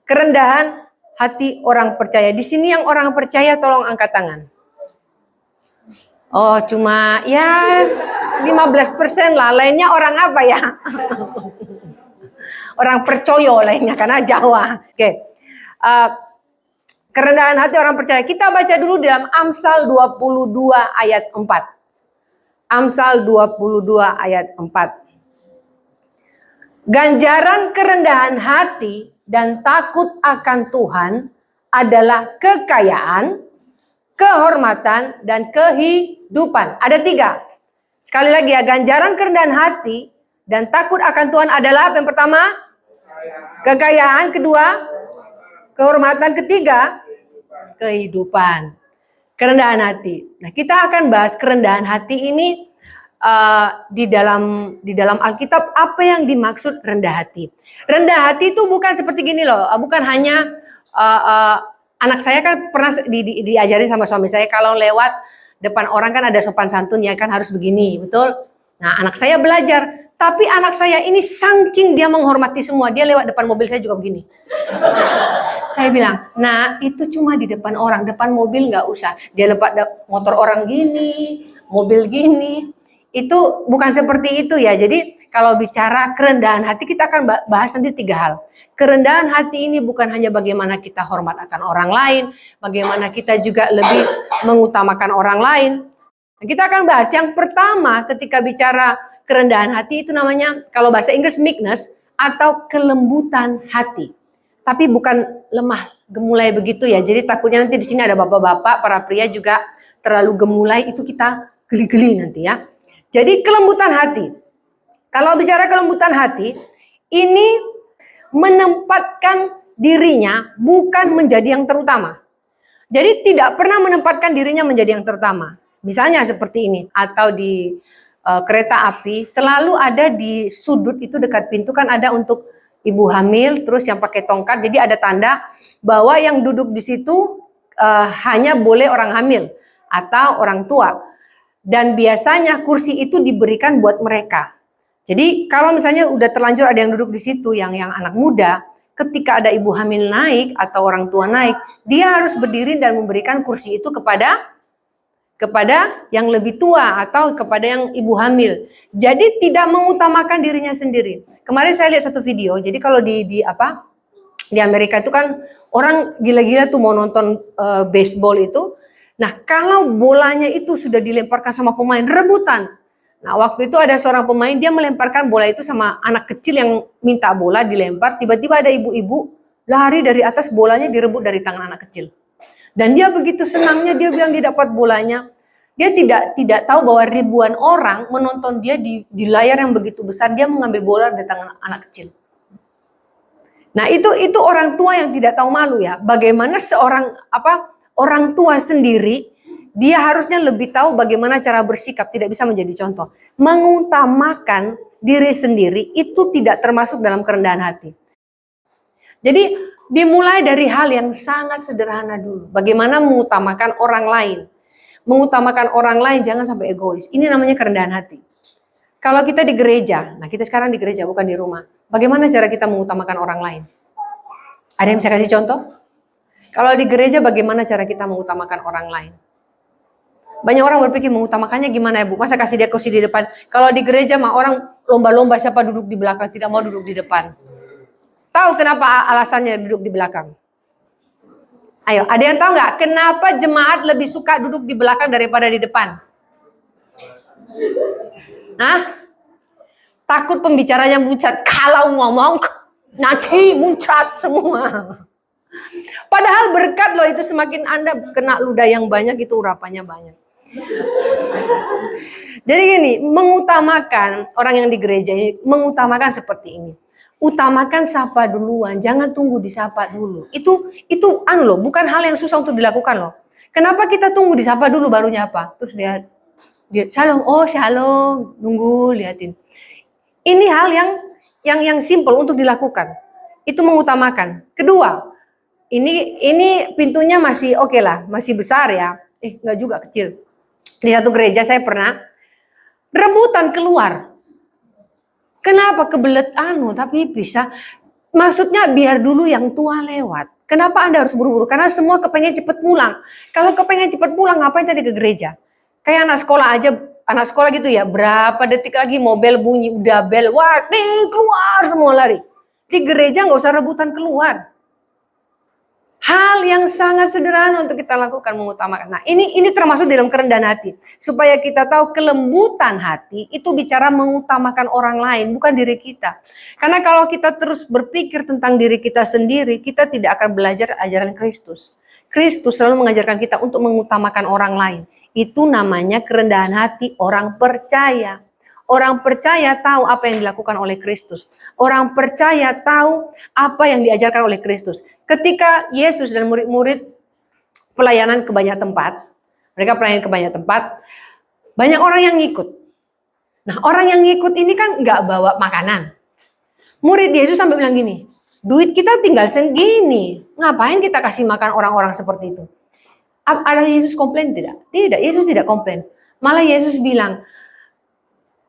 Kerendahan hati orang percaya. Di sini yang orang percaya tolong angkat tangan. Oh, cuma ya 15% lah. Lainnya orang apa ya? Orang percoyo lainnya karena Jawa. Oke. Kerendahan hati orang percaya. Kita baca dulu dalam Amsal 22 ayat 4. Amsal 22 ayat 4. Ganjaran kerendahan hati dan takut akan Tuhan adalah kekayaan, kehormatan, dan kehidupan. Ada 3. Sekali lagi ya, ganjaran kerendahan hati dan takut akan Tuhan adalah yang pertama, kekayaan, kedua, kehormatan, ketiga, kehidupan. Kerendahan hati. Nah, kita akan bahas kerendahan hati ini di dalam Alkitab, apa yang dimaksud rendah hati. Rendah hati itu bukan seperti gini loh, bukan hanya anak saya kan pernah diajari sama suami saya, kalau lewat depan orang kan ada sopan santun ya kan, harus begini, betul? Nah, anak saya belajar, tapi anak saya ini saking dia menghormati semua, dia lewat depan mobil saya juga begini. Saya bilang, nah itu cuma di depan orang, depan mobil nggak usah. Dia lewat motor orang gini, mobil gini. Itu bukan seperti itu ya. Jadi kalau bicara kerendahan hati, kita akan bahas nanti 3 hal. Kerendahan hati ini bukan hanya bagaimana kita hormat akan orang lain, bagaimana kita juga lebih mengutamakan orang lain. Kita akan bahas yang pertama ketika bicara kerendahan hati itu namanya, kalau bahasa Inggris meekness atau kelembutan hati. Tapi bukan lemah gemulai begitu ya. Jadi takutnya nanti di sini ada bapak-bapak, para pria juga terlalu gemulai, itu kita geli-geli nanti ya. Jadi kelembutan hati. Kalau bicara kelembutan hati, ini menempatkan dirinya bukan menjadi yang terutama. Jadi tidak pernah menempatkan dirinya menjadi yang terutama. Misalnya seperti ini, atau di kereta api, selalu ada di sudut itu dekat pintu kan ada untuk ibu hamil, terus yang pakai tongkat, jadi ada tanda bahwa yang duduk di situ hanya boleh orang hamil atau orang tua. Dan biasanya kursi itu diberikan buat mereka. Jadi kalau misalnya udah terlanjur ada yang duduk di situ, yang anak muda, ketika ada ibu hamil naik atau orang tua naik, dia harus berdiri dan memberikan kursi itu kepada yang lebih tua atau kepada yang ibu hamil. Jadi tidak mengutamakan dirinya sendiri. Kemarin saya lihat satu video. Jadi kalau di Amerika itu kan orang gila-gila tuh mau nonton baseball itu. Nah, kalau bolanya itu sudah dilemparkan sama pemain, rebutan. Nah, waktu itu ada seorang pemain, dia melemparkan bola itu sama anak kecil yang minta bola dilempar. Tiba-tiba ada ibu-ibu lari dari atas, bolanya direbut dari tangan anak kecil. Dan dia begitu senangnya, dia bilang dia dapat bolanya. Dia tidak tahu bahwa ribuan orang menonton dia di layar yang begitu besar, dia mengambil bola dari tangan anak kecil. Nah, itu orang tua yang tidak tahu malu ya. Bagaimana seorang orang tua sendiri, dia harusnya lebih tahu bagaimana cara bersikap, tidak bisa menjadi contoh. Mengutamakan diri sendiri itu tidak termasuk dalam kerendahan hati. Jadi dimulai dari hal yang sangat sederhana dulu. Bagaimana mengutamakan orang lain. Mengutamakan orang lain, jangan sampai egois. Ini namanya kerendahan hati. Kalau kita di gereja, nah kita sekarang di gereja bukan di rumah. Bagaimana cara kita mengutamakan orang lain? Ada yang bisa kasih contoh? Kalau di gereja bagaimana cara kita mengutamakan orang lain? Banyak orang berpikir mengutamakannya gimana ya Bu? Masa kasih dia kursi di depan? Kalau di gereja mah orang lomba-lomba siapa duduk di belakang, tidak mau duduk di depan. Tahu kenapa alasannya duduk di belakang? Ayo, ada yang tahu nggak kenapa jemaat lebih suka duduk di belakang daripada di depan? Hah? Takut pembicaranya muncrat. Kalau ngomong nanti muncrat semua. Padahal berkat loh itu, semakin Anda kena ludah yang banyak itu urapannya banyak. Jadi gini, mengutamakan orang yang di gereja ini, mengutamakan seperti ini. Utamakan sapa duluan, jangan tunggu disapa dulu. Itu loh, bukan hal yang susah untuk dilakukan loh. Kenapa kita tunggu disapa dulu baru nyapa? Terus dia shalom, oh shalom, nunggu liatin. Ini hal yang simple untuk dilakukan. Itu mengutamakan. Kedua, ini pintunya masih oke lah, masih besar ya. Enggak juga, kecil. Di satu gereja saya pernah rebutan keluar. Kenapa kebelet tapi bisa Maksudnya biar dulu yang tua lewat. Kenapa Anda harus buru-buru? Karena semua kepengen cepat pulang. Kalau kepengen cepat pulang, ngapain tadi ke gereja? Kayak anak sekolah aja, anak sekolah gitu ya, berapa detik lagi mobil bunyi, udah bel, wah, nih, keluar semua lari. Di gereja nggak usah rebutan keluar. Hal yang sangat sederhana untuk kita lakukan, mengutamakan. Nah, ini termasuk dalam kerendahan hati. Supaya kita tahu kelembutan hati itu bicara mengutamakan orang lain, bukan diri kita. Karena kalau kita terus berpikir tentang diri kita sendiri, kita tidak akan belajar ajaran Kristus. Kristus selalu mengajarkan kita untuk mengutamakan orang lain. Itu namanya kerendahan hati orang percaya. Orang percaya tahu apa yang dilakukan oleh Kristus. Orang percaya tahu apa yang diajarkan oleh Kristus. Ketika Yesus dan murid-murid pelayanan ke banyak tempat, mereka pelayanan ke banyak tempat, banyak orang yang ngikut. Nah, orang yang ngikut ini kan nggak bawa makanan. Murid Yesus sampai bilang gini, duit kita tinggal segini, ngapain kita kasih makan orang-orang seperti itu? Ada Yesus komplain tidak? Tidak, Yesus tidak komplain. Malah Yesus bilang,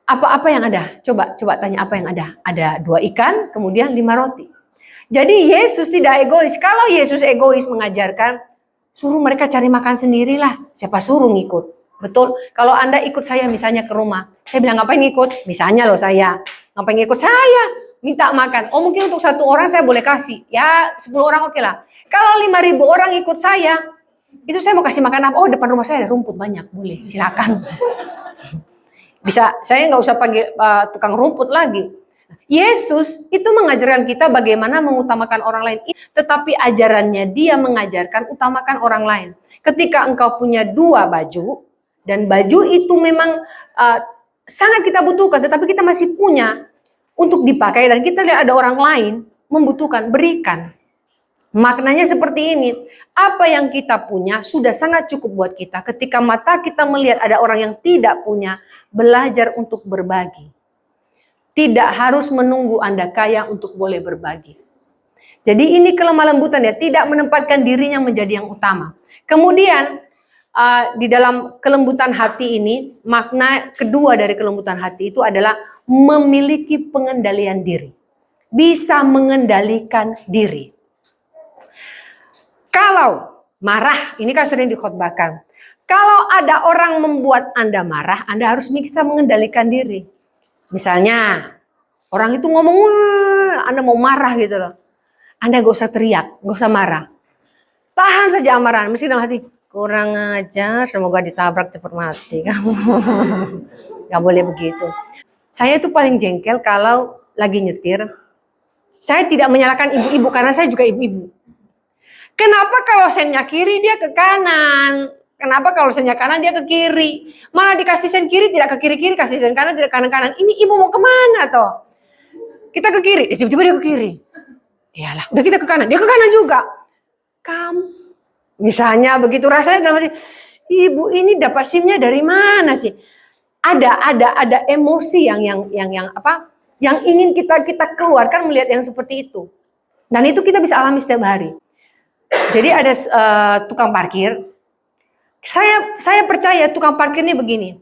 apa yang ada? Coba tanya apa yang ada. Ada 2 ikan, kemudian 5 roti. Jadi Yesus tidak egois. Kalau Yesus egois mengajarkan, suruh mereka cari makan sendirilah. Siapa suruh ngikut? Betul. Kalau Anda ikut saya misalnya ke rumah, saya bilang ngapain ngikut? Misalnya loh saya, ngapain ngikut saya? Minta makan. Oh mungkin untuk 1 orang saya boleh kasih. Ya 10 orang oke lah. Kalau 5.000 orang ikut saya, itu saya mau kasih makan apa? Oh depan rumah saya ada rumput banyak, boleh silakan. Bisa, saya nggak usah panggil tukang rumput lagi. Yesus itu mengajarkan kita bagaimana mengutamakan orang lain. Tetapi ajarannya dia mengajarkan utamakan orang lain. Ketika engkau punya 2 baju, dan baju itu memang sangat kita butuhkan, tetapi kita masih punya untuk dipakai, dan kita lihat ada orang lain membutuhkan, berikan. Maknanya seperti ini, apa yang kita punya sudah sangat cukup buat kita. Ketika mata kita melihat ada orang yang tidak punya, belajar untuk berbagi. Tidak harus menunggu Anda kaya untuk boleh berbagi. Jadi ini kelemah lembutan ya, tidak menempatkan dirinya menjadi yang utama. Kemudian di dalam kelembutan hati ini, makna kedua dari kelembutan hati itu adalah memiliki pengendalian diri. Bisa mengendalikan diri. Kalau marah, ini kan sering dikhotbahkan. Kalau ada orang membuat Anda marah, Anda harus bisa mengendalikan diri. Misalnya, orang itu ngomong, wah, Anda mau marah gitu loh. Anda gak usah teriak, gak usah marah. Tahan saja amarah, mesti dalam hati, kurang ajar, semoga ditabrak cepat mati. Gak boleh begitu. Saya itu paling jengkel kalau lagi nyetir. Saya tidak menyalahkan ibu-ibu, karena saya juga ibu-ibu. Kenapa kalau sennya kiri dia ke kanan? Kenapa kalau sennya kanan dia ke kiri? Malah dikasih sen kiri tidak ke kiri-kiri, kasih sen kanan tidak kanan-kanan. Ini ibu mau kemana toh? Kita ke kiri, tiba-tiba dia ke kiri. Iyalah, udah kita ke kanan, dia ke kanan juga. Kamu, misalnya begitu rasanya dalam hati, ibu ini dapat SIM-nya dari mana sih? Ada emosi yang ingin kita keluarkan melihat yang seperti itu. Dan itu kita bisa alami setiap hari. Jadi ada tukang parkir. Saya percaya tukang parkir ini begini.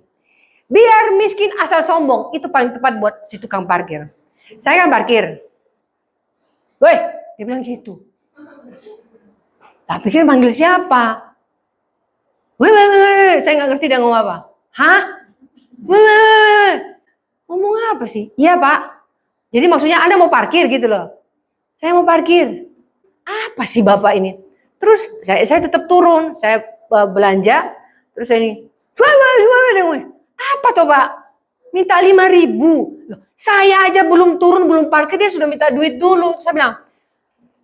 Biar miskin asal sombong, itu paling tepat buat si tukang parkir. Saya kan parkir. Woi, dia bilang gitu. Tak pikir manggil siapa? Woi, saya nggak ngerti dia ngomong apa. Hah? Woi, ngomong apa sih? Iya Pak. Jadi maksudnya Anda mau parkir gitu loh. Saya mau parkir. Apa sih Bapak ini? Terus saya tetap turun, saya belanja, terus saya ini, apa toh Pak? Minta 5.000. Loh, saya aja belum turun, belum parkir, dia sudah minta duit dulu. Saya bilang,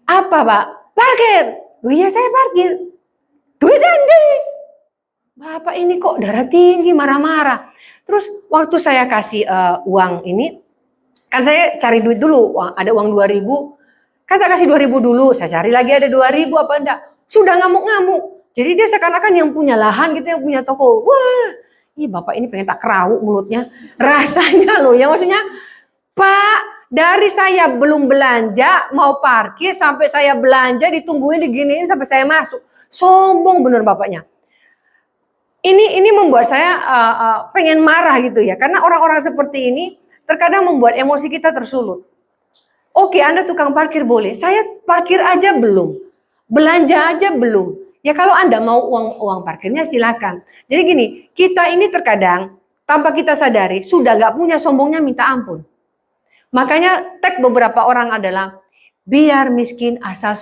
apa Pak? Parkir. Loh iya saya parkir. Duit Anda. Bapak ini kok darah tinggi, marah-marah. Terus waktu saya kasih uang ini, kan saya cari duit dulu, ada uang 2.000. Kata kasih 2.000 dulu, saya cari lagi ada 2.000 apa enggak. Sudah ngamuk-ngamuk. Jadi dia seakan-akan yang punya lahan gitu, yang punya toko. Wah, ih Bapak ini pengen tak kerawuk mulutnya. Rasanya loh ya, maksudnya, Pak, dari saya belum belanja, mau parkir, sampai saya belanja, ditungguin, diginiin, sampai saya masuk. Sombong bener Bapaknya. Ini membuat saya pengen marah gitu ya. Karena orang-orang seperti ini terkadang membuat emosi kita tersulut. Oke, Anda tukang parkir boleh. Saya parkir aja belum. Belanja aja belum. Ya kalau Anda mau uang parkirnya silakan. Jadi gini, kita ini terkadang tanpa kita sadari sudah nggak punya, sombongnya minta ampun. Makanya tag beberapa orang adalah biar miskin asal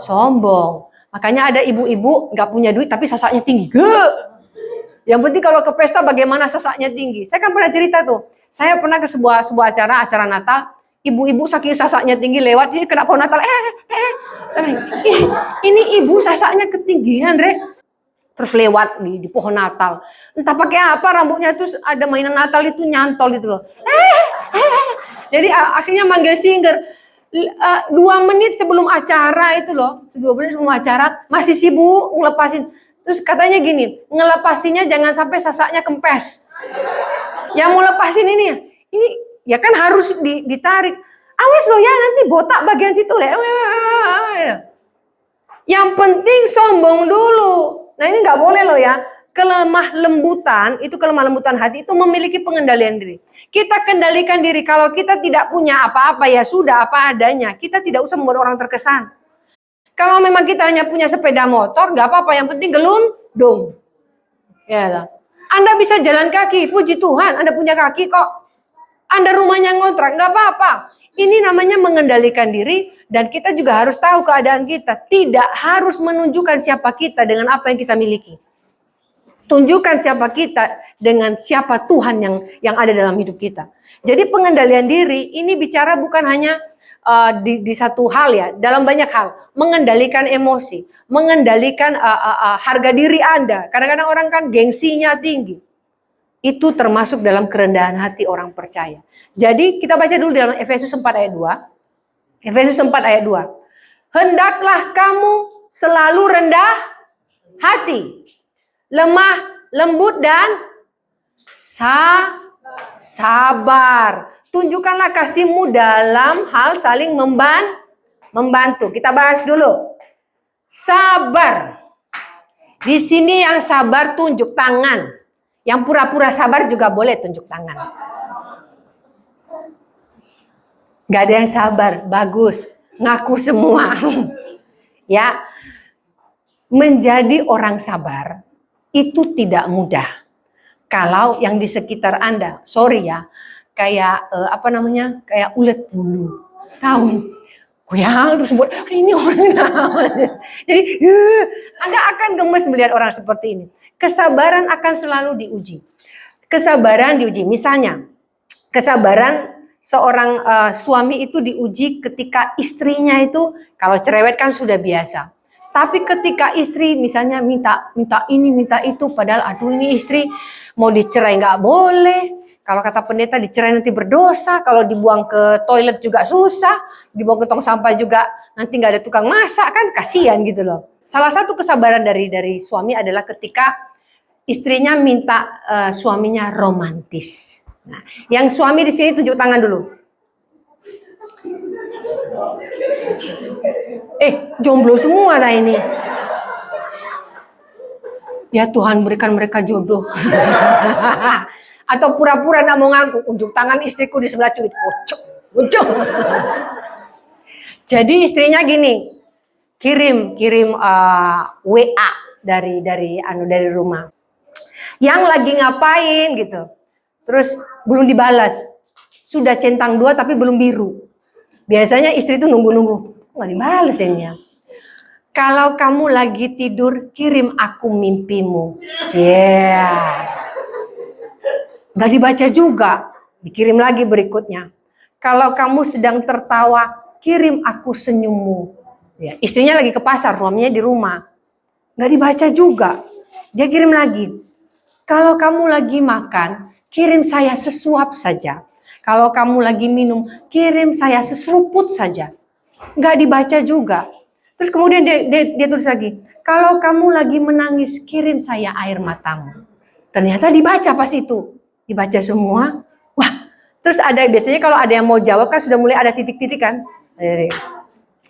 sombong. Makanya ada ibu-ibu nggak punya duit tapi sasaknya tinggi. Yang penting kalau ke pesta bagaimana sasaknya tinggi. Saya kan pernah cerita tuh. Saya pernah ke sebuah acara Natal. Ibu-ibu saking sasaknya tinggi lewat, ini kena pohon Natal. Ini ibu sasaknya ketinggian, Re. Terus lewat di pohon Natal. Entah pakai apa rambutnya, terus ada mainan Natal itu nyantol gitu loh. Jadi akhirnya manggil singer. 2 menit sebelum acara itu loh, 2 menit sebelum acara masih sibuk ngelepasin. Terus katanya gini, ngelepasinya jangan sampai sasaknya kempes. Yang mau lepasin ini ya kan harus ditarik. Awas loh ya, nanti botak bagian situ ya. Yang penting sombong dulu. Nah ini nggak boleh loh ya. Kelemah lembutan hati itu memiliki pengendalian diri. Kita kendalikan diri. Kalau kita tidak punya apa-apa ya sudah apa adanya. Kita tidak usah membuat orang terkesan. Kalau memang kita hanya punya sepeda motor, nggak apa-apa. Yang penting gelundung. Ya, Anda bisa jalan kaki, puji Tuhan. Anda punya kaki kok. Anda rumahnya ngontrak, nggak apa-apa. Ini namanya mengendalikan diri dan kita juga harus tahu keadaan kita. Tidak harus menunjukkan siapa kita dengan apa yang kita miliki. Tunjukkan siapa kita dengan siapa Tuhan yang ada dalam hidup kita. Jadi pengendalian diri ini bicara bukan hanya di satu hal ya, dalam banyak hal. Mengendalikan emosi, mengendalikan harga diri Anda. Kadang-kadang orang kan gengsinya tinggi. Itu termasuk dalam kerendahan hati orang percaya. Jadi kita baca dulu dalam Efesus 4 ayat 2. Efesus 4 ayat 2. Hendaklah kamu selalu rendah hati, lemah, lembut dan sabar. Tunjukkanlah kasihmu dalam hal saling membantu. Kita bahas dulu. Sabar. Di sini yang sabar tunjuk tangan. Yang pura-pura sabar juga boleh tunjuk tangan. Gak ada yang sabar, bagus. Ngaku semua. Ya, menjadi orang sabar itu tidak mudah. Kalau yang di sekitar Anda, sorry ya, kayak kayak ulet bulu. Tahu? Goyang terus buat ini orang namanya. Jadi Anda akan gemes melihat orang seperti ini. Kesabaran akan selalu diuji. Kesabaran diuji. Misalnya, kesabaran seorang suami itu diuji ketika istrinya itu, kalau cerewet kan sudah biasa. Tapi ketika istri misalnya minta ini, minta itu, padahal aduh ini istri mau dicerai nggak boleh. Kalau kata pendeta dicerai nanti berdosa, kalau dibuang ke toilet juga susah, dibuang ke tong sampah juga nanti nggak ada tukang masak kan, kasihan gitu loh. Salah satu kesabaran dari suami adalah ketika istrinya minta suaminya romantis. Nah, yang suami di sini tunjuk tangan dulu. Jomblo semua dah ini. Ya Tuhan berikan mereka jodoh. Atau pura-pura nak mau ngaku, unjuk tangan istriku di sebelah cuit. Ucuk. Jadi istrinya gini, kirim WA dari rumah. Yang lagi ngapain gitu. Terus belum dibalas. Sudah centang 2 tapi belum biru. Biasanya istri itu nunggu-nunggu. Nggak dibalas ini ya. Kalau kamu lagi tidur, kirim aku mimpimu. Nggak dibaca juga. Dikirim lagi berikutnya. Kalau kamu sedang tertawa, kirim aku senyummu. Ya, istrinya lagi ke pasar, suaminya di rumah. Nggak dibaca juga. Dia kirim lagi. Kalau kamu lagi makan, kirim saya sesuap saja. Kalau kamu lagi minum, kirim saya seseruput saja. Nggak dibaca juga. Terus kemudian dia tulis lagi. Kalau kamu lagi menangis, kirim saya air matamu. Ternyata dibaca pas itu. Dibaca semua. Wah, terus biasanya kalau ada yang mau jawab kan sudah mulai ada titik-titik kan.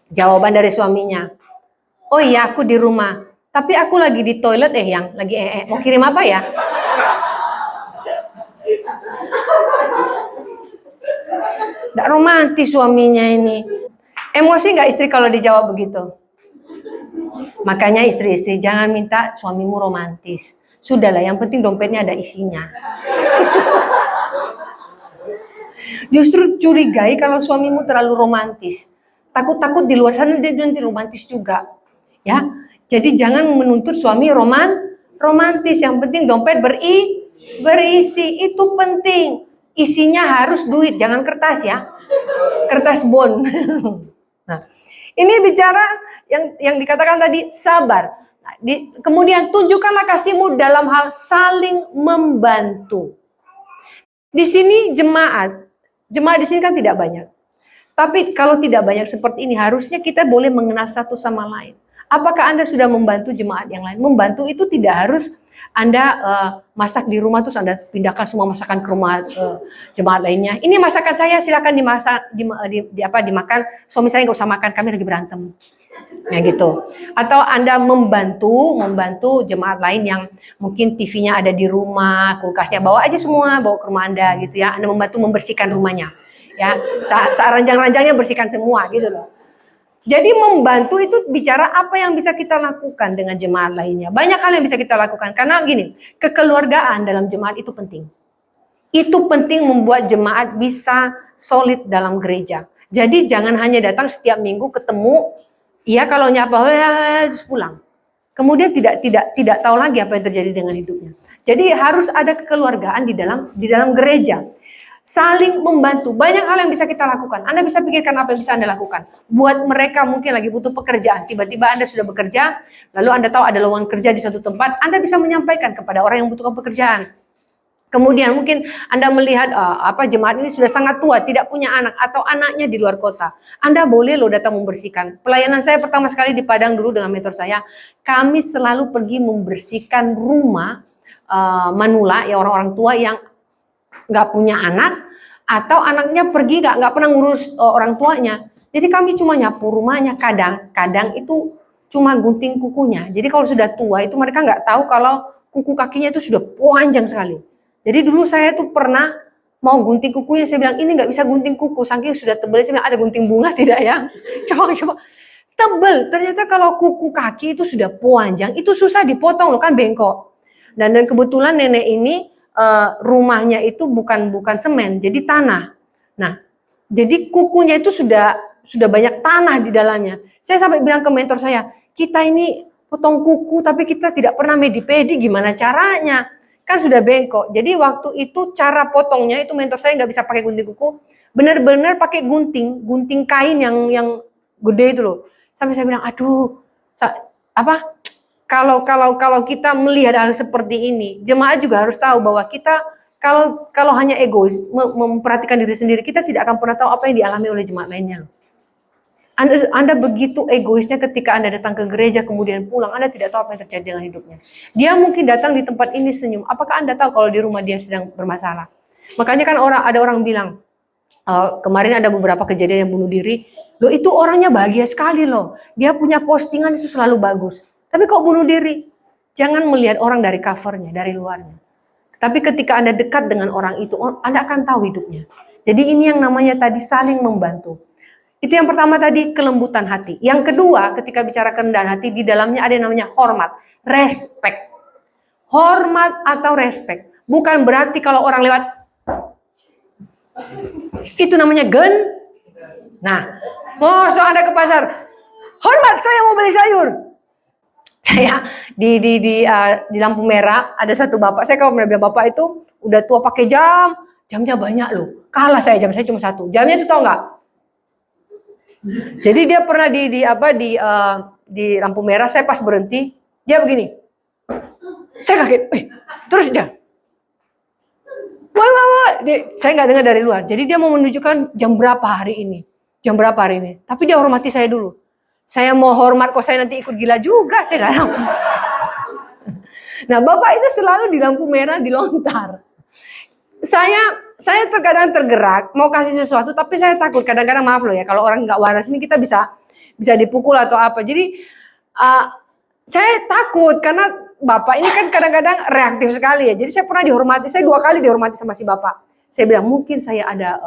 Jawaban dari suaminya. Oh iya, aku di rumah. Tapi aku lagi di toilet yang lagi mau kirim apa ya? Nggak romantis suaminya ini. Emosi nggak istri kalau dijawab begitu? Makanya istri-istri jangan minta suamimu romantis. Sudahlah, yang penting dompetnya ada isinya. Justru curigai kalau suamimu terlalu romantis. Takut-takut di luar sana dia nanti romantis juga. Ya, jadi jangan menuntut suami romantis. Yang penting dompet berisi, itu penting. Isinya harus duit, jangan kertas ya. Kertas bon. Nah, ini bicara yang dikatakan tadi sabar. Nah, kemudian tunjukkanlah kasihmu dalam hal saling membantu. Di sini jemaat di sini kan tidak banyak. Tapi kalau tidak banyak seperti ini, harusnya kita boleh mengenal satu sama lain. Apakah Anda sudah membantu jemaat yang lain? Membantu itu tidak harus Anda masak di rumah terus Anda pindahkan semua masakan ke rumah jemaat lainnya. Ini masakan saya, silakan dimakan. Suami saya nggak usah makan, kami lagi berantem. Ya gitu. Atau Anda membantu jemaat lain yang mungkin TV-nya ada di rumah, kulkasnya bawa aja semua, bawa ke rumah Anda gitu ya. Anda membantu membersihkan rumahnya. Ya, ranjang-ranjangnya bersihkan semua gitu loh. Jadi membantu itu bicara apa yang bisa kita lakukan dengan jemaat lainnya. Banyak hal yang bisa kita lakukan karena gini, kekeluargaan dalam jemaat itu penting. Itu penting membuat jemaat bisa solid dalam gereja. Jadi jangan hanya datang setiap minggu ketemu, iya kalau nyapa terus pulang. Kemudian tidak tahu lagi apa yang terjadi dengan hidupnya. Jadi harus ada kekeluargaan di dalam gereja. Saling membantu. Banyak hal yang bisa kita lakukan. Anda bisa pikirkan apa yang bisa Anda lakukan. Buat mereka mungkin lagi butuh pekerjaan. Tiba-tiba Anda sudah bekerja, lalu Anda tahu ada lowongan kerja di suatu tempat, Anda bisa menyampaikan kepada orang yang membutuhkan pekerjaan. Kemudian mungkin Anda melihat jemaat ini sudah sangat tua, tidak punya anak atau anaknya di luar kota. Anda boleh loh datang membersihkan. Pelayanan saya pertama sekali di Padang dulu dengan mentor saya, kami selalu pergi membersihkan rumah manula, ya orang-orang tua yang nggak punya anak atau anaknya pergi nggak pernah ngurus orang tuanya. Jadi kami cuma nyapu rumahnya, kadang itu cuma gunting kukunya. Jadi kalau sudah tua itu mereka nggak tahu kalau kuku kakinya itu sudah panjang sekali. Jadi dulu saya tuh pernah mau gunting kukunya, saya bilang ini nggak bisa gunting kuku, saking sudah tebal. Saya bilang ada gunting bunga tidak ya? Coba tebel. Ternyata kalau kuku kaki itu sudah panjang, itu susah dipotong loh, kan bengkok. Dan kebetulan nenek ini rumahnya itu bukan semen, jadi tanah. Nah, jadi kukunya itu sudah banyak tanah di dalamnya. Saya sampai bilang ke mentor saya, kita ini potong kuku tapi kita tidak pernah medi-pedi, gimana caranya? Kan sudah bengkok. Jadi waktu itu cara potongnya itu mentor saya nggak bisa pakai gunting kuku, benar-benar pakai gunting kain yang gede itu loh. Sampai saya bilang, aduh, kalau kita melihat hal seperti ini, jemaat juga harus tahu bahwa kita kalau hanya egois memperhatikan diri sendiri, kita tidak akan pernah tahu apa yang dialami oleh jemaat lainnya. Anda begitu egoisnya ketika Anda datang ke gereja kemudian pulang, Anda tidak tahu apa yang terjadi dengan hidupnya. Dia mungkin datang di tempat ini senyum, apakah Anda tahu kalau di rumah dia sedang bermasalah? Makanya kan ada orang bilang, kemarin ada beberapa kejadian yang bunuh diri, loh itu orangnya bahagia sekali loh, dia punya postingan itu selalu bagus. Tapi kok bunuh diri? Jangan melihat orang dari covernya, dari luarnya. Tapi ketika Anda dekat dengan orang itu, Anda akan tahu hidupnya. Jadi ini yang namanya tadi saling membantu. Itu yang pertama tadi, kelembutan hati. Yang kedua, ketika bicara kerendahan hati, di dalamnya ada yang namanya hormat, respect. Hormat atau respect. Bukan berarti kalau orang lewat, itu namanya Nah, masuk Anda ke pasar, hormat, saya mau beli sayur. Saya di lampu merah ada satu bapak, saya kalau bilang bapak itu udah tua pakai jamnya banyak loh. Kalah jam saya cuma satu. Jamnya itu tahu nggak? Jadi dia pernah di lampu merah, saya pas berhenti, dia begini. Saya kaget. Terus dia. Wah. Saya nggak dengar dari luar. Jadi dia mau menunjukkan jam berapa hari ini. Tapi dia hormati saya dulu. Saya mau hormat kok saya nanti ikut gila juga, saya nggak tahu. Nah, bapak itu selalu di lampu merah dilontar. Saya terkadang tergerak mau kasih sesuatu, tapi saya takut. Kadang-kadang maaf loh ya, kalau orang nggak waras ini kita bisa dipukul atau apa. Jadi saya takut karena bapak ini kan kadang-kadang reaktif sekali ya. Jadi saya pernah dihormati, saya 2 kali dihormati sama si bapak. Saya bilang mungkin saya ada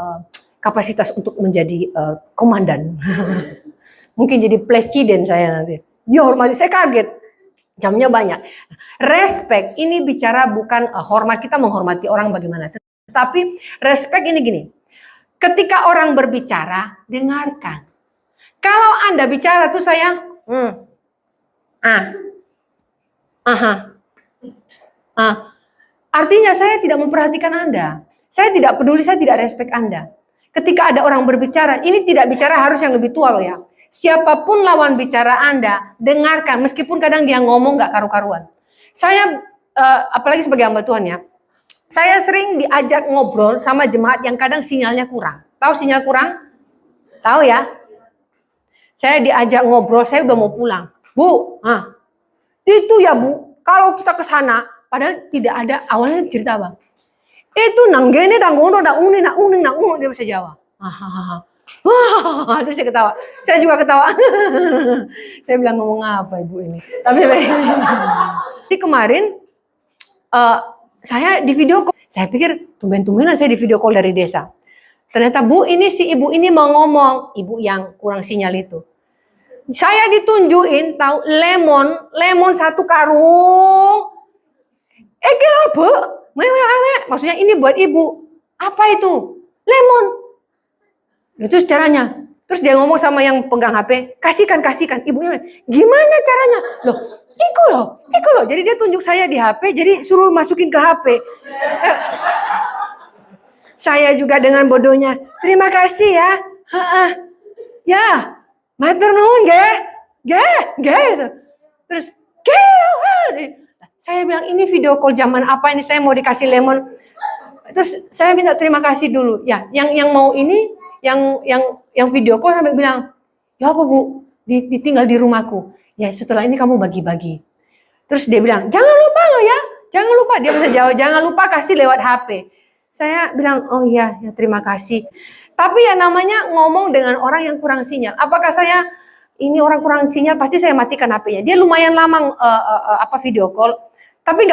kapasitas untuk menjadi komandan. Mungkin jadi presiden saya nanti. Dihormati, saya kaget. Jamnya banyak. Respect ini bicara bukan hormat, kita menghormati orang bagaimana. Tetapi respect ini gini. Ketika orang berbicara, dengarkan. Kalau Anda bicara tuh saya, artinya saya tidak memperhatikan Anda. Saya tidak peduli, saya tidak respect Anda. Ketika ada orang berbicara, ini tidak bicara harus yang lebih tua loh ya. Siapapun lawan bicara Anda, dengarkan. Meskipun kadang dia ngomong gak karu-karuan. Saya, apalagi sebagai hamba Tuhan ya, saya sering diajak ngobrol sama jemaat yang kadang sinyalnya kurang. Tahu sinyal kurang? Tahu ya? Saya diajak ngobrol, saya udah mau pulang. Bu, itu ya Bu, kalau kita ke sana, padahal tidak ada, awalnya cerita apa? Itu nanggene, nanggono, nanguni, dia bisa jawab. Terus saya ketawa. Saya juga ketawa. Saya bilang ngomong apa Ibu ini? Tapi jadi kemarin saya di video call. Saya pikir tumben-tumbenan saya di video call dari desa. Ternyata Bu ini si ibu ini mau ngomong, ibu yang kurang sinyal itu. Saya ditunjukin tahu lemon satu karung. Bu, maksudnya ini buat ibu. Apa itu? Lemon. Itu caranya. Terus dia ngomong sama yang pegang HP, kasihkan. Ibunya, gimana caranya? Iku loh. Jadi dia tunjuk saya di HP, jadi suruh masukin ke HP. Saya juga dengan bodohnya, terima kasih ya. Ya, matur nuwun nggih. Terus, saya bilang ini video call zaman apa ini? Saya mau dikasih lemon. Terus saya minta terima kasih dulu. Ya, yang mau ini, yang video call sampai bilang, ya apa Bu, ditinggal di rumahku. Ya setelah ini kamu bagi-bagi. Terus dia bilang, jangan lupa loh ya. Jangan lupa, dia bisa jawab, jangan lupa kasih lewat HP. Saya bilang, oh iya, ya terima kasih. Tapi ya namanya ngomong dengan orang yang kurang sinyal. Apakah saya, ini orang kurang sinyal, pasti saya matikan HP-nya. Dia lumayan lama video call. Tapi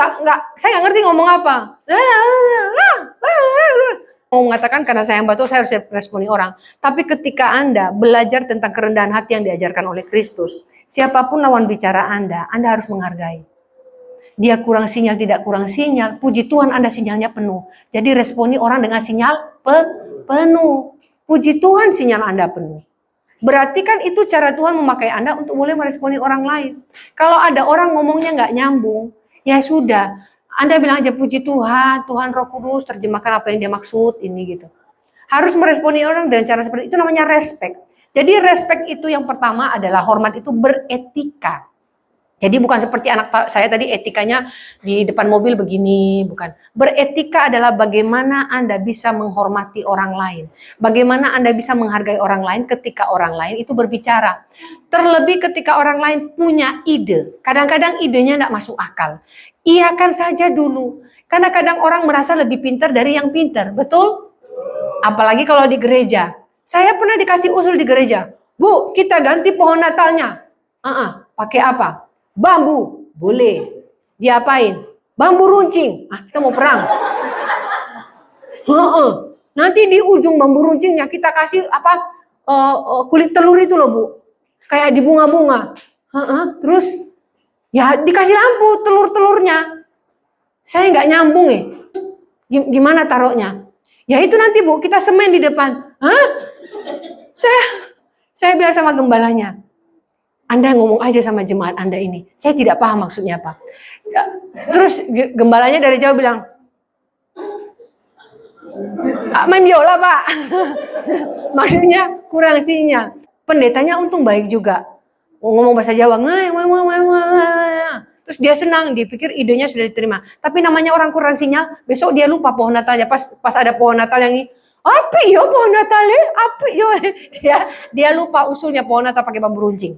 saya nggak ngerti ngomong apa. Mau mengatakan karena saya hamba Tuhan, saya harus responi orang. Tapi ketika Anda belajar tentang kerendahan hati yang diajarkan oleh Kristus, siapapun lawan bicara Anda harus menghargai. Dia kurang sinyal, tidak kurang sinyal. Puji Tuhan Anda sinyalnya penuh. Jadi responi orang dengan sinyal penuh. Puji Tuhan sinyal Anda penuh. Berarti kan itu cara Tuhan memakai Anda untuk mulai meresponi orang lain. Kalau ada orang ngomongnya nggak nyambung, ya sudah. Anda bilang aja puji Tuhan, Tuhan Roh Kudus terjemahkan apa yang dia maksud ini gitu. Harus meresponi orang dengan cara seperti itu, namanya respect. Jadi respect itu yang pertama adalah hormat itu beretika. Jadi bukan seperti anak saya tadi etikanya di depan mobil begini, bukan. Beretika adalah bagaimana Anda bisa menghormati orang lain. Bagaimana Anda bisa menghargai orang lain ketika orang lain itu berbicara. Terlebih ketika orang lain punya ide. Kadang-kadang idenya tidak masuk akal. Iyakan saja dulu. Karena kadang orang merasa lebih pintar dari yang pintar. Betul? Apalagi kalau di gereja. Saya pernah dikasih usul di gereja. Bu, kita ganti pohon Natalnya. Pakai apa? Bambu, boleh. Diapain? Bambu runcing. Kita mau perang. Nanti di ujung bambu runcingnya kita kasih kulit telur itu loh Bu. Kayak di bunga-bunga. Terus ya dikasih lampu telur-telurnya. Saya nggak nyambung ya. Gimana taruhnya? Ya itu nanti Bu, kita semen di depan. Saya bilang sama gembalanya. Anda ngomong aja sama jemaat Anda ini. Saya tidak paham maksudnya apa. Terus gembalanya dari jauh bilang, main biola Pak. Maksudnya kurang sinyal. Pendetanya untung baik juga. Ngomong bahasa Jawa. Terus dia senang, dipikir idenya sudah diterima. Tapi namanya orang kurang sinyal, besok dia lupa pohon Natalnya. Pas ada pohon Natal yang ini, api ya pohon Natalnya, api ya. Dia lupa usulnya pohon Natal pakai bambu runcing.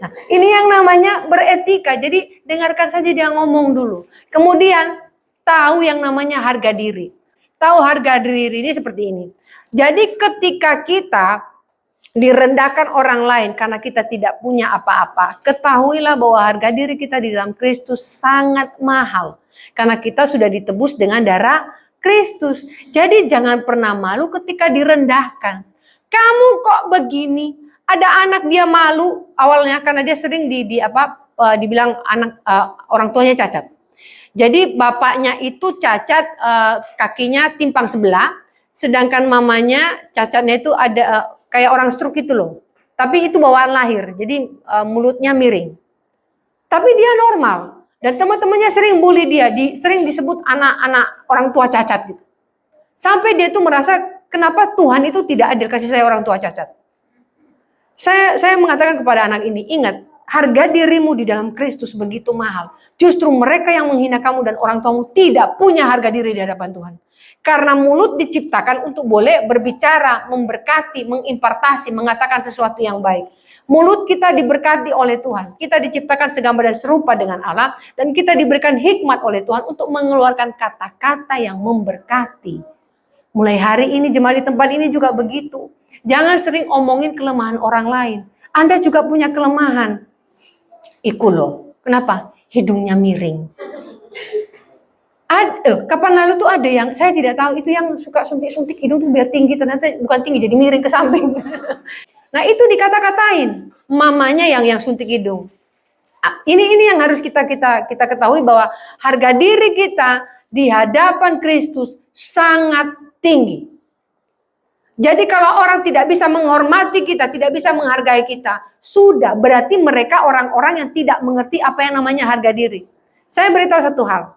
Nah, ini yang namanya beretika. Jadi dengarkan saja dia ngomong dulu. Kemudian tahu yang namanya harga diri. Tahu harga diri ini seperti ini. Jadi ketika kita direndahkan orang lain karena kita tidak punya apa-apa, ketahuilah bahwa harga diri kita di dalam Kristus sangat mahal. Karena kita sudah ditebus dengan darah Kristus. Jadi jangan pernah malu ketika direndahkan. Kamu kok begini? Ada anak dia malu awalnya karena dia sering dibilang anak orang tuanya cacat. Jadi bapaknya itu cacat, kakinya timpang sebelah, sedangkan mamanya cacatnya itu ada kayak orang stroke itu loh. Tapi itu bawaan lahir, jadi mulutnya miring. Tapi dia normal. Dan teman-temannya sering bully dia, sering disebut anak-anak orang tua cacat gitu. Sampai dia tuh merasa kenapa Tuhan itu tidak adil kasih saya orang tua cacat. Saya mengatakan kepada anak ini, ingat, harga dirimu di dalam Kristus begitu mahal. Justru mereka yang menghina kamu dan orang tuamu tidak punya harga diri di hadapan Tuhan. Karena mulut diciptakan untuk boleh berbicara, memberkati, mengimpartasi, mengatakan sesuatu yang baik. Mulut kita diberkati oleh Tuhan. Kita diciptakan segambar dan serupa dengan Allah. Dan kita diberikan hikmat oleh Tuhan untuk mengeluarkan kata-kata yang memberkati. Mulai hari ini jemaat di tempat ini juga begitu. Jangan sering omongin kelemahan orang lain. Anda juga punya kelemahan. Iku loh. Kenapa? Hidungnya miring. Kapan lalu tuh ada yang, saya tidak tahu, itu yang suka suntik-suntik hidung tuh biar tinggi. Ternyata bukan tinggi, jadi miring ke samping. Nah itu dikata-katain mamanya yang suntik hidung. Ini yang harus kita ketahui bahwa harga diri kita di hadapan Kristus sangat tinggi. Jadi kalau orang tidak bisa menghormati kita, tidak bisa menghargai kita, sudah berarti mereka orang-orang yang tidak mengerti apa yang namanya harga diri. Saya beritahu satu hal.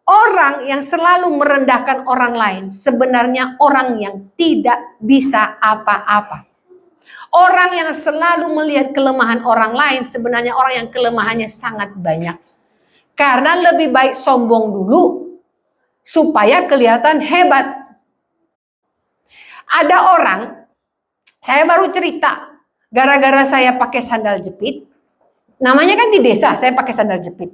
Orang yang selalu merendahkan orang lain sebenarnya orang yang tidak bisa apa-apa. Orang yang selalu melihat kelemahan orang lain sebenarnya orang yang kelemahannya sangat banyak. Karena lebih baik sombong dulu supaya kelihatan hebat. Ada orang, saya baru cerita, gara-gara saya pakai sandal jepit. Namanya kan di desa saya pakai sandal jepit.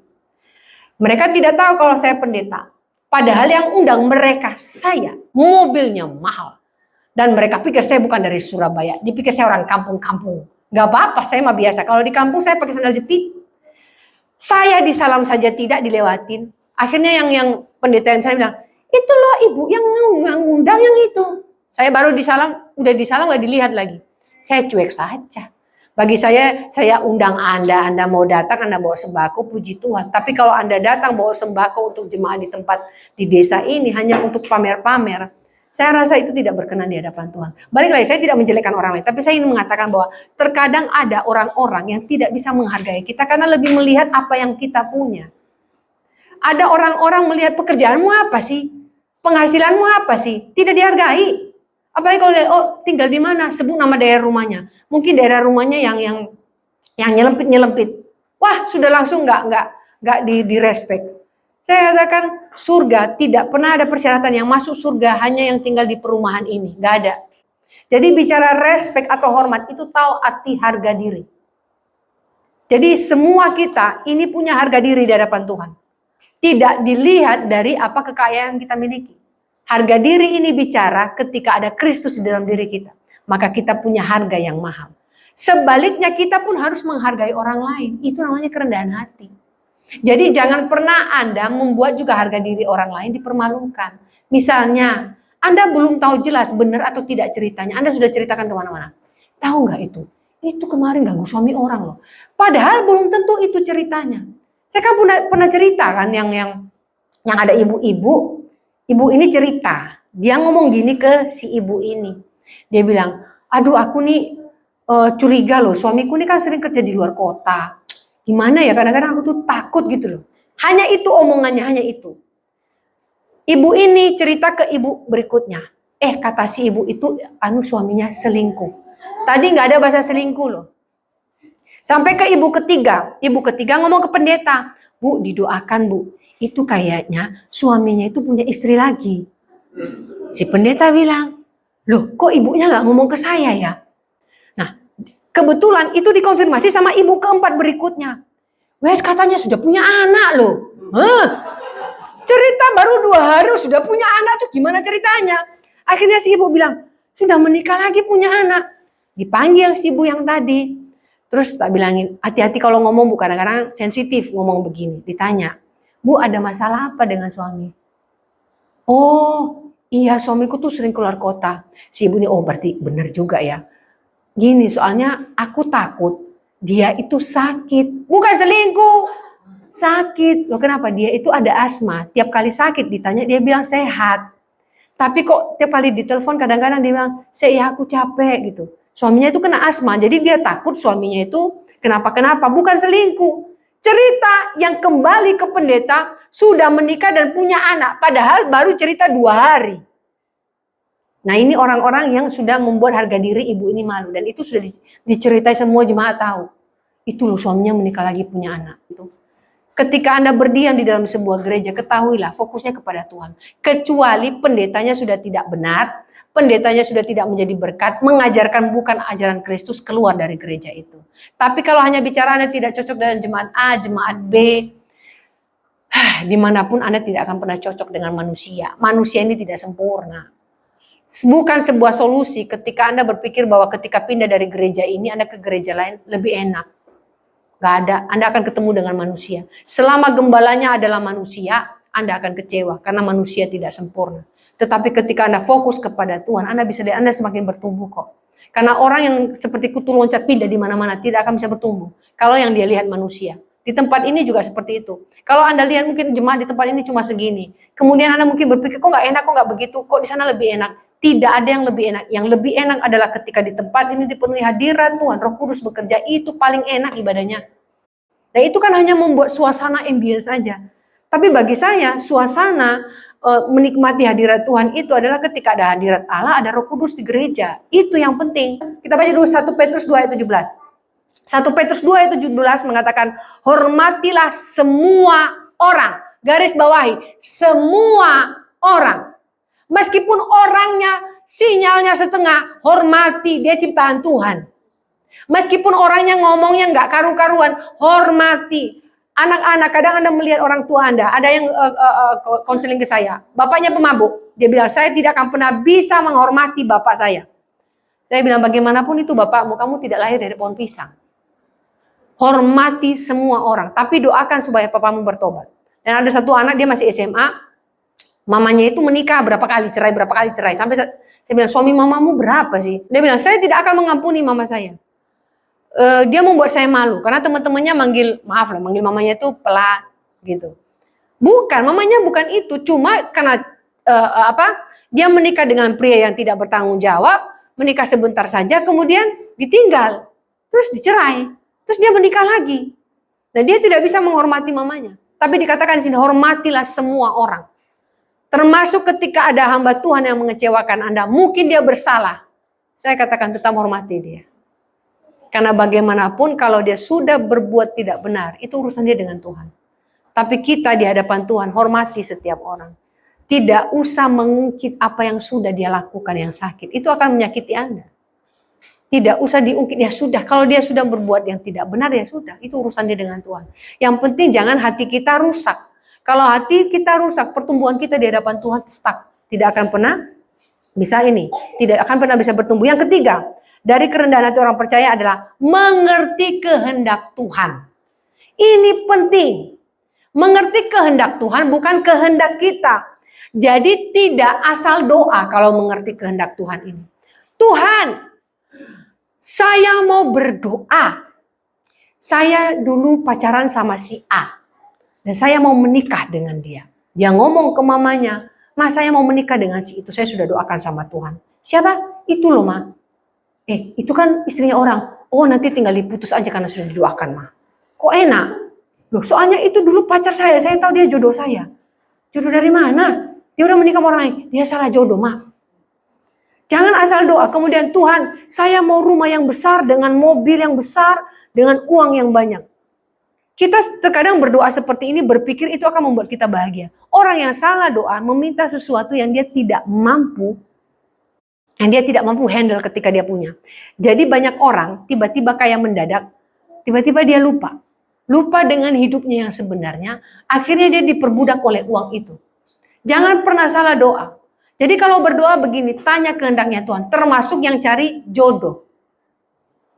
Mereka tidak tahu kalau saya pendeta. Padahal yang undang mereka saya, mobilnya mahal. Dan mereka pikir saya bukan dari Surabaya. Dipikir saya orang kampung-kampung. Gak apa-apa, saya mah biasa. Kalau di kampung saya pakai sandal jepit. Saya disalam saja tidak dilewatin. Akhirnya yang pendeta yang saya bilang, itu loh ibu yang ngundang yang itu. Saya baru disalam, udah disalam gak dilihat lagi. Saya cuek saja. Bagi saya undang Anda mau datang, Anda bawa sembako, puji Tuhan. Tapi kalau Anda datang bawa sembako untuk jemaat di tempat di desa ini hanya untuk pamer-pamer, saya rasa itu tidak berkenan di hadapan Tuhan. Balik lagi, saya tidak menjelekkan orang lain. Tapi saya ingin mengatakan bahwa terkadang ada orang-orang yang tidak bisa menghargai kita karena lebih melihat apa yang kita punya. Ada orang-orang melihat pekerjaanmu apa sih? Penghasilanmu apa sih? Tidak dihargai. Apalagi kalau tinggal di mana? Sebut nama daerah rumahnya. Mungkin daerah rumahnya yang nyelempit-nyelempit. Wah, sudah langsung nggak di respect. Saya katakan surga tidak pernah ada persyaratan yang masuk surga hanya yang tinggal di perumahan ini. Nggak ada. Jadi bicara respect atau hormat itu tahu arti harga diri. Jadi semua kita ini punya harga diri di hadapan Tuhan. Tidak dilihat dari apa kekayaan kita miliki. Harga diri ini bicara ketika ada Kristus di dalam diri kita. Maka kita punya harga yang mahal. Sebaliknya kita pun harus menghargai orang lain. Itu namanya kerendahan hati. Jadi jangan pernah Anda membuat juga harga diri orang lain dipermalukan. Misalnya, Anda belum tahu jelas benar atau tidak ceritanya. Anda sudah ceritakan kemana-mana. Tahu nggak itu? Itu kemarin ganggu suami orang loh. Padahal belum tentu itu ceritanya. Saya kan pernah cerita kan yang ada ibu-ibu. Ibu ini cerita. Dia ngomong gini ke si ibu ini. Dia bilang, aduh aku nih curiga loh. Suamiku ini kan sering kerja di luar kota. Gimana ya, kadang-kadang aku tuh takut gitu loh. Hanya itu omongannya, hanya itu. Ibu ini cerita ke ibu berikutnya. Kata si ibu itu, suaminya selingkuh. Tadi nggak ada bahasa selingkuh loh. Sampai ke ibu ketiga ngomong ke pendeta. Bu, didoakan bu. Itu kayaknya suaminya itu punya istri lagi. Si pendeta bilang, loh kok ibunya nggak ngomong ke saya ya? Kebetulan itu dikonfirmasi sama ibu keempat berikutnya. Wes katanya sudah punya anak loh. Cerita baru 2 hari sudah punya anak tuh gimana ceritanya? Akhirnya si ibu bilang, sudah menikah lagi punya anak. Dipanggil si ibu yang tadi. Terus tak bilangin, hati-hati kalau ngomong bu, kadang-kadang sensitif ngomong begini. Ditanya, bu ada masalah apa dengan suami? Oh iya, suamiku tuh sering keluar kota. Si ibu ini, oh berarti benar juga ya. Gini, soalnya aku takut dia itu sakit. Bukan selingkuh, sakit. Loh kenapa? Dia itu ada asma. Tiap kali sakit ditanya dia bilang sehat. Tapi kok tiap kali ditelepon kadang-kadang dia bilang, saya aku capek gitu. Suaminya itu kena asma, jadi dia takut suaminya itu kenapa-kenapa. Bukan selingkuh. Cerita yang kembali ke pendeta sudah menikah dan punya anak. Padahal baru cerita 2 hari. Nah ini orang-orang yang sudah membuat harga diri ibu ini malu. Dan itu sudah diceritai semua jemaat tahu. Itu loh suaminya menikah lagi punya anak. Ketika Anda berdiam di dalam sebuah gereja, ketahuilah fokusnya kepada Tuhan. Kecuali pendetanya sudah tidak benar, pendetanya sudah tidak menjadi berkat, mengajarkan bukan ajaran Kristus, keluar dari gereja itu. Tapi kalau hanya bicara Anda tidak cocok dengan jemaat A, jemaat B, dimanapun Anda tidak akan pernah cocok dengan manusia. Manusia ini tidak sempurna. Bukan sebuah solusi ketika Anda berpikir bahwa ketika pindah dari gereja ini, Anda ke gereja lain lebih enak. Gak ada, Anda akan ketemu dengan manusia. Selama gembalanya adalah manusia, Anda akan kecewa karena manusia tidak sempurna. Tetapi ketika Anda fokus kepada Tuhan, Anda bisa lihat Anda semakin bertumbuh kok. Karena orang yang seperti kutu loncat pindah di mana-mana tidak akan bisa bertumbuh. Kalau yang dia lihat manusia. Di tempat ini juga seperti itu. Kalau Anda lihat mungkin jemaat di tempat ini cuma segini. Kemudian Anda mungkin berpikir, kok gak enak, kok gak begitu, kok di sana lebih enak. Tidak ada yang lebih enak. Yang lebih enak adalah ketika di tempat ini dipenuhi hadirat Tuhan, Roh Kudus bekerja, itu paling enak ibadahnya. Nah itu kan hanya membuat suasana ambience saja. Tapi bagi saya, suasana menikmati hadirat Tuhan itu adalah ketika ada hadirat Allah, ada Roh Kudus di gereja. Itu yang penting. Kita baca dulu 1 Petrus 2 ayat 17. 1 Petrus 2 ayat 17 mengatakan, hormatilah semua orang. Garis bawahi, semua orang. Meskipun orangnya sinyalnya setengah, hormati, dia ciptaan Tuhan. Meskipun orangnya ngomongnya nggak karu-karuan, hormati. Anak-anak, kadang Anda melihat orang tua Anda, ada yang konseling ke saya, bapaknya pemabuk. Dia bilang, saya tidak akan pernah bisa menghormati bapak saya. Saya bilang, bagaimanapun itu bapakmu, kamu tidak lahir dari pohon pisang. Hormati semua orang, tapi doakan supaya papamu bertobat. Dan ada satu anak, dia masih SMA, mamanya itu menikah berapa kali cerai. Sampai saya bilang, suami mamamu berapa sih? Dia bilang, saya tidak akan mengampuni mama saya. Dia membuat saya malu, karena teman-temannya manggil mamanya itu pelan, gitu. Bukan, mamanya bukan itu, cuma karena dia menikah dengan pria yang tidak bertanggung jawab, menikah sebentar saja, kemudian ditinggal, terus dicerai, terus dia menikah lagi. Nah dia tidak bisa menghormati mamanya. Tapi dikatakan di sini, hormatilah semua orang. Termasuk ketika ada hamba Tuhan yang mengecewakan Anda, mungkin dia bersalah. Saya katakan tetap hormati dia. Karena bagaimanapun kalau dia sudah berbuat tidak benar, itu urusan dia dengan Tuhan. Tapi kita di hadapan Tuhan hormati setiap orang. Tidak usah mengungkit apa yang sudah dia lakukan yang sakit. Itu akan menyakiti Anda. Tidak usah diungkit, ya sudah. Kalau dia sudah berbuat yang tidak benar, ya sudah. Itu urusan dia dengan Tuhan. Yang penting jangan hati kita rusak. Kalau hati kita rusak, pertumbuhan kita di hadapan Tuhan stuck. Tidak akan pernah bisa ini. Tidak akan pernah bisa bertumbuh. Yang ketiga, dari kerendahan hati orang percaya adalah mengerti kehendak Tuhan. Ini penting. Mengerti kehendak Tuhan bukan kehendak kita. Jadi tidak asal doa kalau mengerti kehendak Tuhan ini. Tuhan, saya mau berdoa. Saya dulu pacaran sama si A. Dan saya mau menikah dengan dia. Dia ngomong ke mamanya, Ma saya mau menikah dengan si itu. Saya sudah doakan sama Tuhan. Siapa? Itu loh Ma. Itu kan istrinya orang. Oh nanti tinggal diputus aja karena sudah didoakan Ma. Kok enak? Loh soalnya itu dulu pacar saya tahu dia jodoh saya. Jodoh dari mana? Dia udah menikah sama orang lain. Dia salah jodoh Ma. Jangan asal doa. Kemudian Tuhan saya mau rumah yang besar dengan mobil yang besar. Dengan uang yang banyak. Kita terkadang berdoa seperti ini berpikir itu akan membuat kita bahagia. Orang yang salah doa meminta sesuatu yang dia tidak mampu. Yang dia tidak mampu handle ketika dia punya. Jadi banyak orang tiba-tiba kayak mendadak. Tiba-tiba dia lupa. Lupa dengan hidupnya yang sebenarnya. Akhirnya dia diperbudak oleh uang itu. Jangan pernah salah doa. Jadi kalau berdoa begini, tanya kehendaknya Tuhan. Termasuk yang cari jodoh.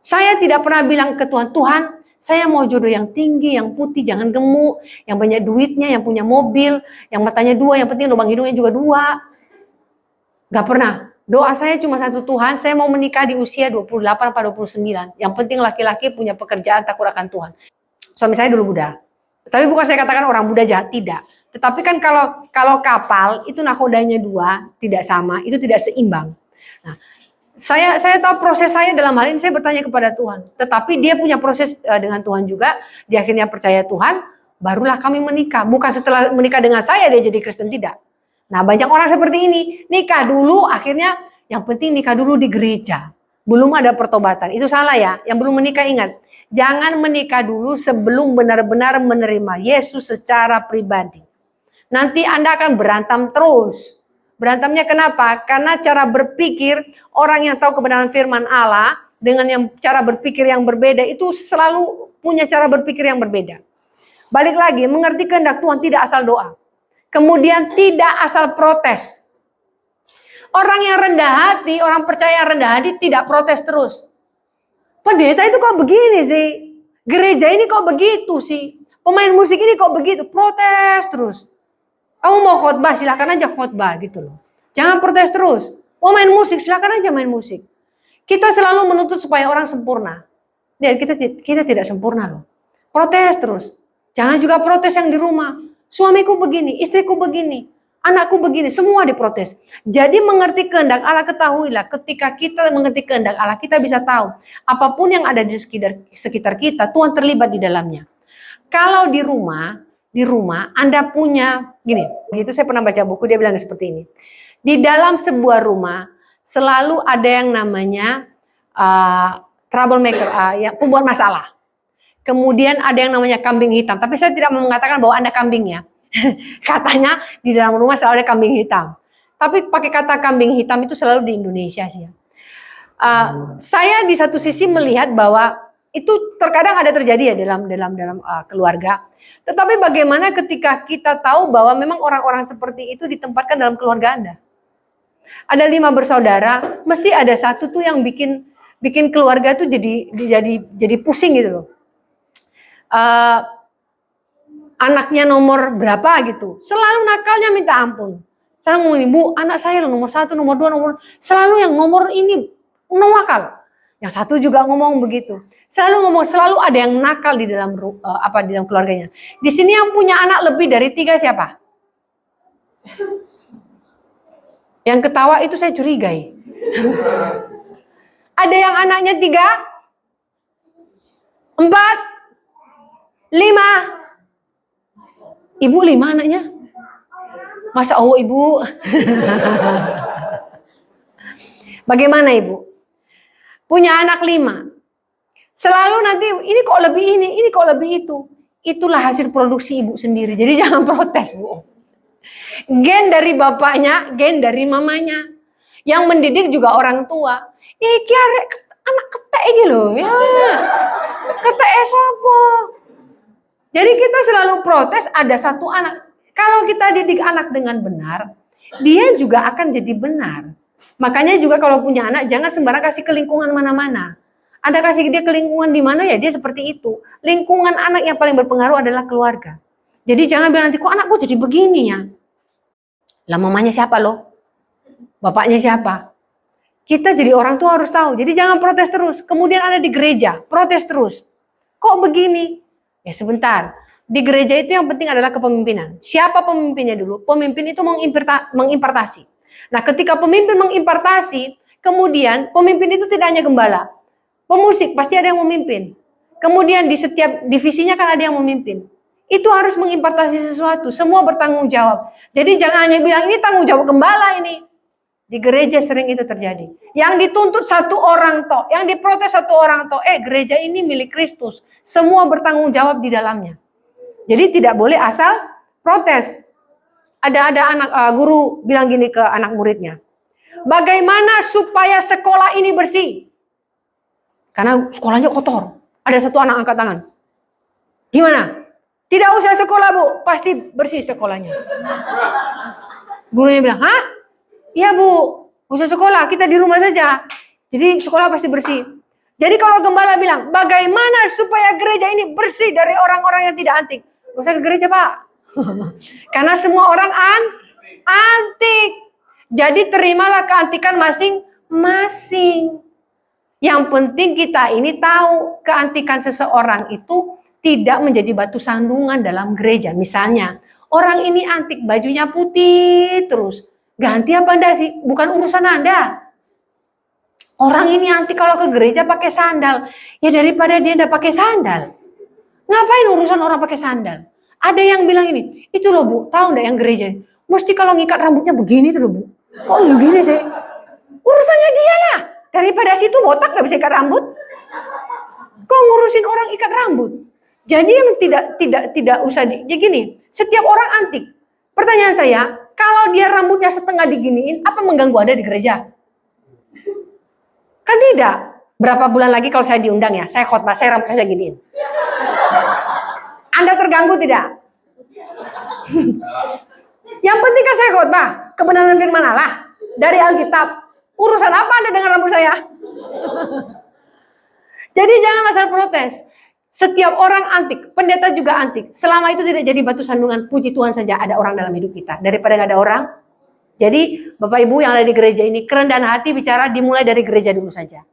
Saya tidak pernah bilang ke Tuhan, Tuhan Saya mau jodoh yang tinggi, yang putih, jangan gemuk, yang banyak duitnya, yang punya mobil, yang matanya dua, yang penting lubang hidungnya juga dua. Gak pernah. Doa saya cuma satu, Tuhan, saya mau menikah di usia 28 atau 29. Yang penting laki-laki punya pekerjaan, takut akan Tuhan. Suami saya dulu Buddha. Tapi bukan saya katakan orang Buddha jahat, tidak. Tetapi kan kalau kapal itu nakodanya dua, tidak sama, itu tidak seimbang. Nah, saya tahu proses saya dalam hal ini, saya bertanya kepada Tuhan. Tetapi dia punya proses dengan Tuhan juga. Dia akhirnya percaya Tuhan, barulah kami menikah. Bukan setelah menikah dengan saya dia jadi Kristen, tidak. Nah, banyak orang seperti ini. Nikah dulu, akhirnya yang penting nikah dulu di gereja. Belum ada pertobatan. Itu salah ya. Yang belum menikah ingat. Jangan menikah dulu sebelum benar-benar menerima Yesus secara pribadi. Nanti Anda akan berantem terus. Berantemnya kenapa? Karena cara berpikir orang yang tahu kebenaran firman Allah dengan yang cara berpikir yang berbeda itu selalu punya cara berpikir yang berbeda. Balik lagi, mengerti kehendak Tuhan tidak asal doa. Kemudian tidak asal protes. Orang yang rendah hati, orang percaya yang rendah hati tidak protes terus. Pendeta itu kok begini sih? Gereja ini kok begitu sih? Pemain musik ini kok begitu? Protes terus. Kamu mau khotbah, silakan aja khotbah gitu loh. Jangan protes terus. Mau main musik, silakan aja main musik. Kita selalu menuntut supaya orang sempurna. Dan kita tidak sempurna loh. Protes terus. Jangan juga protes yang di rumah. Suamiku begini, istriku begini, anakku begini, semua diprotes. Jadi mengerti kehendak Allah, ketahuilah ketika kita mengerti kehendak Allah, kita bisa tahu apapun yang ada di sekitar kita, Tuhan terlibat di dalamnya. Kalau di rumah Anda punya, gini, gitu saya pernah baca buku, dia bilang seperti ini. Di dalam sebuah rumah, selalu ada yang namanya troublemaker, yang pembuat masalah. Kemudian ada yang namanya kambing hitam. Tapi saya tidak mau mengatakan bahwa Anda kambing ya. Katanya di dalam rumah selalu ada kambing hitam. Tapi pakai kata kambing hitam itu selalu di Indonesia sih ya. Saya di satu sisi melihat bahwa itu terkadang ada terjadi ya dalam keluarga. Tetapi bagaimana ketika kita tahu bahwa memang orang-orang seperti itu ditempatkan dalam keluarga Anda? Ada 5 bersaudara, mesti ada satu tuh yang bikin keluarga tuh jadi pusing gitu loh. Anaknya nomor berapa gitu, selalu nakalnya minta ampun. Selalu ngomong, Bu, anak saya nomor 1, nomor 2, selalu yang nomor ini nakal. Yang satu juga ngomong begitu. Selalu ada yang nakal di dalam di dalam keluarganya. Di sini yang punya anak lebih dari 3 siapa? Yang ketawa itu saya curigai. Ada yang anaknya 3, 4, 5. Ibu 5 anaknya. Masa Allah Ibu. Bagaimana Ibu? Punya anak 5. Selalu nanti ini kok lebih ini kok lebih itu. Itulah hasil produksi Ibu sendiri. Jadi jangan protes Bu. Gen dari bapaknya, gen dari mamanya. Yang mendidik juga orang tua. Kiare anak ketek iki lho ya. Ketek sapa? Jadi kita selalu protes ada satu anak. Kalau kita didik anak dengan benar, dia juga akan jadi benar. Makanya juga kalau punya anak, jangan sembarang kasih ke lingkungan mana-mana. Anda kasih dia ke lingkungan di mana ya dia seperti itu. Lingkungan anak yang paling berpengaruh adalah keluarga. Jadi jangan bilang nanti kok anakku jadi begini ya. Lah mamanya siapa loh? Bapaknya siapa? Kita jadi orang tua harus tahu. Jadi jangan protes terus. Kemudian ada di gereja, protes terus. Kok begini? Ya sebentar, di gereja itu yang penting adalah kepemimpinan. Siapa pemimpinnya dulu? Pemimpin itu mengimpartasi. Nah ketika pemimpin mengimpartasi, kemudian pemimpin itu tidak hanya gembala. Pemusik pasti ada yang memimpin. Kemudian di setiap divisinya kan ada yang memimpin. Itu harus mengimpartasi sesuatu, semua bertanggung jawab. Jadi jangan hanya bilang ini tanggung jawab gembala ini. Di gereja sering itu terjadi. Yang dituntut satu orang toh, yang diprotes satu orang toh. Gereja ini milik Kristus. Semua bertanggung jawab di dalamnya. Jadi tidak boleh asal protes. Ada anak guru bilang gini ke anak muridnya. Bagaimana supaya sekolah ini bersih? Karena sekolahnya kotor. Ada satu anak angkat tangan. Gimana? Tidak usah sekolah Bu, pasti bersih sekolahnya. Gurunya bilang, hah? Iya Bu, usah sekolah, kita di rumah saja. Jadi sekolah pasti bersih. Jadi kalau gembala bilang, bagaimana supaya gereja ini bersih dari orang-orang yang tidak antik? Gak usah ke gereja, Pak. Karena semua orang antik. Jadi terimalah keantikan masing-masing. Yang penting kita ini tahu keantikan seseorang itu tidak menjadi batu sandungan dalam gereja. Misalnya, orang ini antik, bajunya putih terus. Ganti apa enggak sih? Bukan urusan Anda. Orang ini antik kalau ke gereja pakai sandal. Ya daripada dia enggak pakai sandal. Ngapain urusan orang pakai sandal? Ada yang bilang ini, itu loh Bu, tahu enggak yang gereja? Mesti kalau ngikat rambutnya begini tuh loh Bu. Kok begini sih? Urusannya dia lah. Daripada situ botak enggak bisa ikat rambut. Kok ngurusin orang ikat rambut? Jadi yang tidak usah ya gini, setiap orang antik. Pertanyaan saya, kalau dia rambutnya setengah diginiin, apa mengganggu Anda di gereja? Kan tidak. Berapa bulan lagi kalau saya diundang ya, saya khotbah, saya rambut saya giniin. Anda terganggu tidak? Yang penting kan saya khotbah, kebenaran firman Allah dari Alkitab. Urusan apa Anda dengan rambut saya? Jadi jangan asal protes. Setiap orang antik, pendeta juga antik. Selama itu tidak jadi batu sandungan, puji Tuhan saja ada orang dalam hidup kita. Daripada nggak ada orang. Jadi Bapak Ibu yang ada di gereja ini, kerendahan hati bicara dimulai dari gereja dulu saja.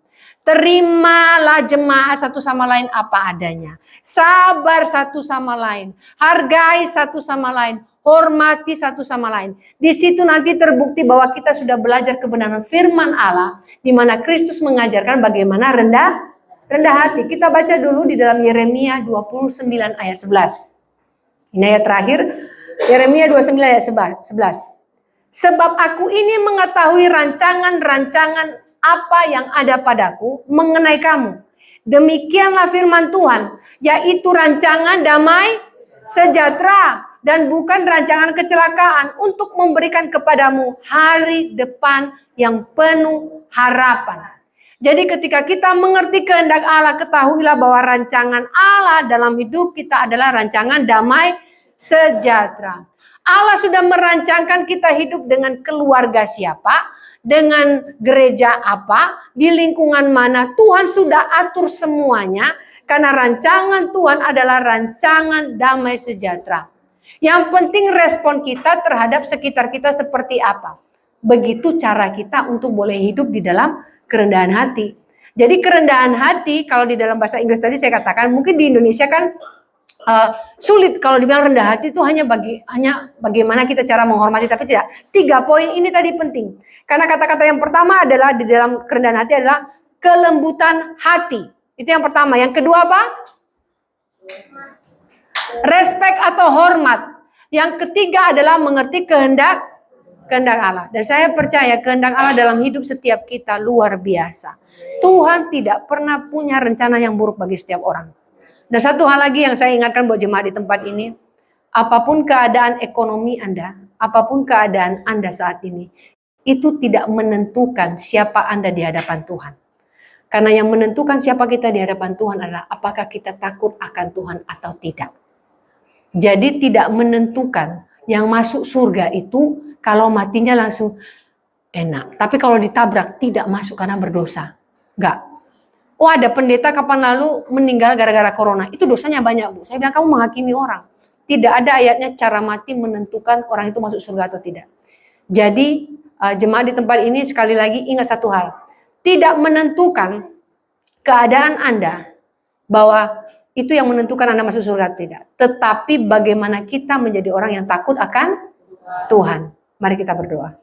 Terimalah jemaat satu sama lain apa adanya. Sabar satu sama lain. Hargai satu sama lain. Hormati satu sama lain. Di situ nanti terbukti bahwa kita sudah belajar kebenaran firman Allah. Di mana Kristus mengajarkan bagaimana rendah hati. Kita baca dulu di dalam Yeremia 29 ayat 11. Ini ayat terakhir. Yeremia 29 ayat 11. Sebab aku ini mengetahui rancangan-rancangan apa yang ada padaku mengenai kamu. Demikianlah firman Tuhan, yaitu rancangan damai sejahtera dan bukan rancangan kecelakaan untuk memberikan kepadamu hari depan yang penuh harapan. Jadi ketika kita mengerti kehendak Allah, ketahuilah bahwa rancangan Allah dalam hidup kita adalah rancangan damai sejahtera. Allah sudah merancangkan kita hidup dengan keluarga siapa, dengan gereja apa, di lingkungan mana. Tuhan sudah atur semuanya karena rancangan Tuhan adalah rancangan damai sejahtera. Yang penting respon kita terhadap sekitar kita seperti apa. Begitu cara kita untuk boleh hidup di dalam kerendahan hati. Jadi kerendahan hati kalau di dalam bahasa Inggris tadi saya katakan, mungkin di Indonesia kan sulit kalau dibilang rendah hati itu hanya bagaimana kita cara menghormati, tapi tidak. 3 poin ini tadi penting. Karena kata-kata yang pertama adalah di dalam kerendahan hati adalah kelembutan hati. Itu yang pertama. Yang kedua apa? Respect atau hormat. Yang ketiga adalah mengerti kehendak Allah. Dan saya percaya kehendak Allah dalam hidup setiap kita luar biasa. Tuhan tidak pernah punya rencana yang buruk bagi setiap orang. Dan satu hal lagi yang saya ingatkan buat jemaat di tempat ini, apapun keadaan ekonomi Anda, apapun keadaan Anda saat ini, itu tidak menentukan siapa Anda di hadapan Tuhan. Karena yang menentukan siapa kita di hadapan Tuhan adalah apakah kita takut akan Tuhan atau tidak. Jadi tidak menentukan yang masuk surga itu kalau matinya langsung enak. Tapi kalau ditabrak tidak masuk karena berdosa. Enggak. Oh ada pendeta kapan lalu meninggal gara-gara corona. Itu dosanya banyak Bu. Saya bilang kamu menghakimi orang. Tidak ada ayatnya cara mati menentukan orang itu masuk surga atau tidak. Jadi jemaat di tempat ini sekali lagi ingat satu hal. Tidak menentukan keadaan Anda bahwa itu yang menentukan Anda masuk surga atau tidak. Tetapi bagaimana kita menjadi orang yang takut akan Tuhan. Mari kita berdoa.